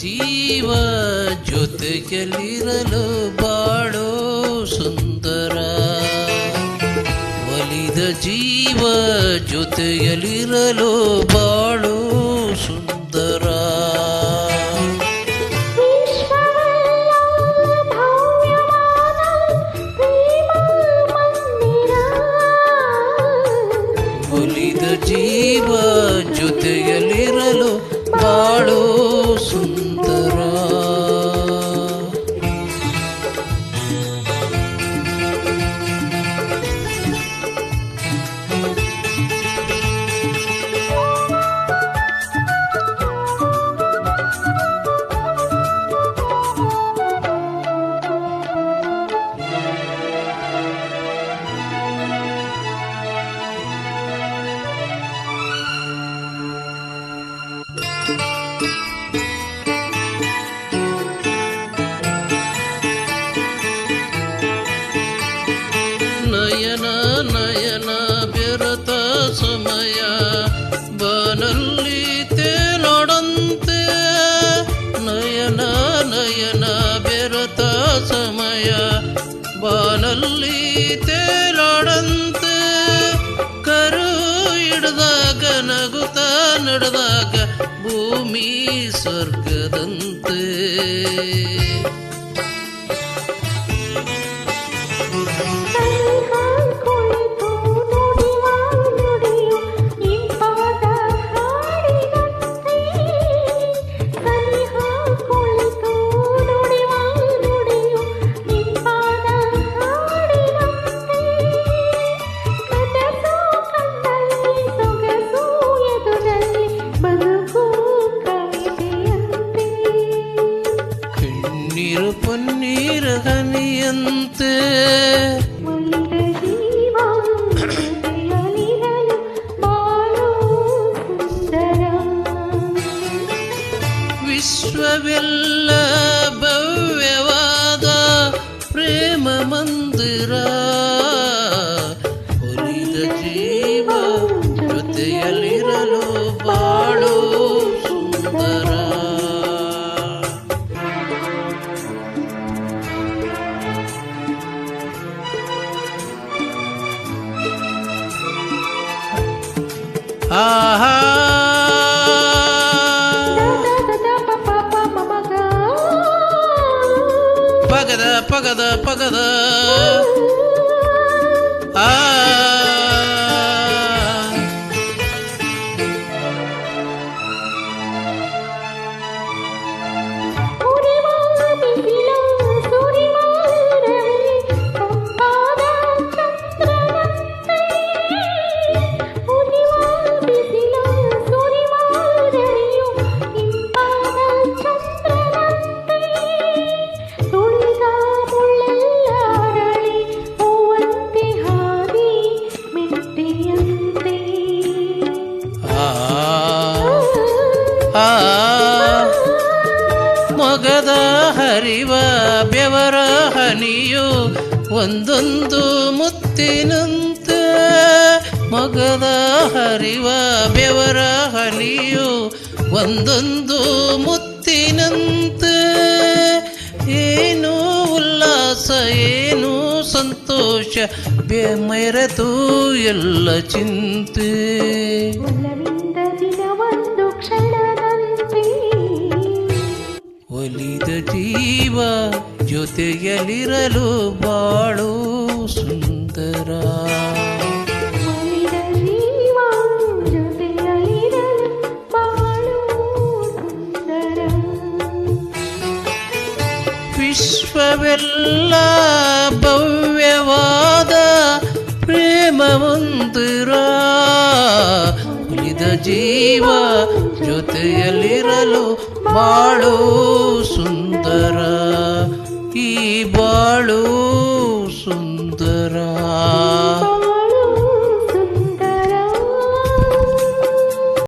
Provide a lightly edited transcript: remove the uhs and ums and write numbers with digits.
ಜೀವ ಜೊತೆಯಲ್ಲಿರಲು ಬಾಳೋ ಸುಂದರ. ಒಲಿದ ಜೀವ ಜೊತೆಯಲ್ಲಿರಲು ಬಾಳೋ ಸುಂದರ. ಒಲಿದ ಜೀವ ಜೊತೆಯಲ್ಲಿರಲು ಬಾಳೋ ಸುಂದರ. ನಯನ ನಯನ ಬೆರತ ಸಮಯ ಬಾನಲ್ಲಿ ತೇಲಾಡಂತೆ. ನಯನ ನಯನ ಬೆರತ ಸಮಯ ಬಾನಲ್ಲಿ ತೇಲಾಡಂತೆ. ಕರು ಹಿಡ್ದಾಗ ನಗುತ್ತ ನಡೆದಾಗ ಭೂಮಿ ಸ್ವರ್ಗದಂತೆ. ನೀರು ಪನ್ನೀರ ಹನಿಯಂತೆ. ವಿಶ್ವವೆಲ್ಲ ಭವ್ಯವಾದ ಪ್ರೇಮ ಮಂದಿರ. ಒಲಿದ ಜೀವ ಜೊತೆಯಲ್ಲಿರಲು ಬಾಳೋ ಸುಂದರ. ಆಹಾ ಪಗದ ಪಗದ ಪಗದ ಆ ಮೊಗದ ಹರಿವ ಬೆವರ ಹನಿಯು ಒಂದೊಂದು ಮುತ್ತಿನಂತೆ. ಮೊಗದ ಹರಿವ ಬೆವರ ಹನಿಯು ಒಂದೊಂದು ಮುತ್ತಿನಂತೆ. ಏನು ಉಲ್ಲಾಸ ಏನು ಸಂತೋಷ ಬೆಮೆರೆತು ಎಲ್ಲ ಚಿಂತೆ. ಒಲಿದ ಜೀವ ಜೊತೆಯಲ್ಲಿರಲು ಬಾಳೋ ಸುಂದರ. ವಿಶ್ವವೆಲ್ಲ ಭವ್ಯವಾದ ಪ್ರೇಮ ಮಂದಿರ. ಒಲಿದ ಜೀವ ಜೊತೆಯಲ್ಲಿರಲು ಬಾಳೋ ಸುಂದರ. ಈ ಬಾಳೋ ಸುಂದರ.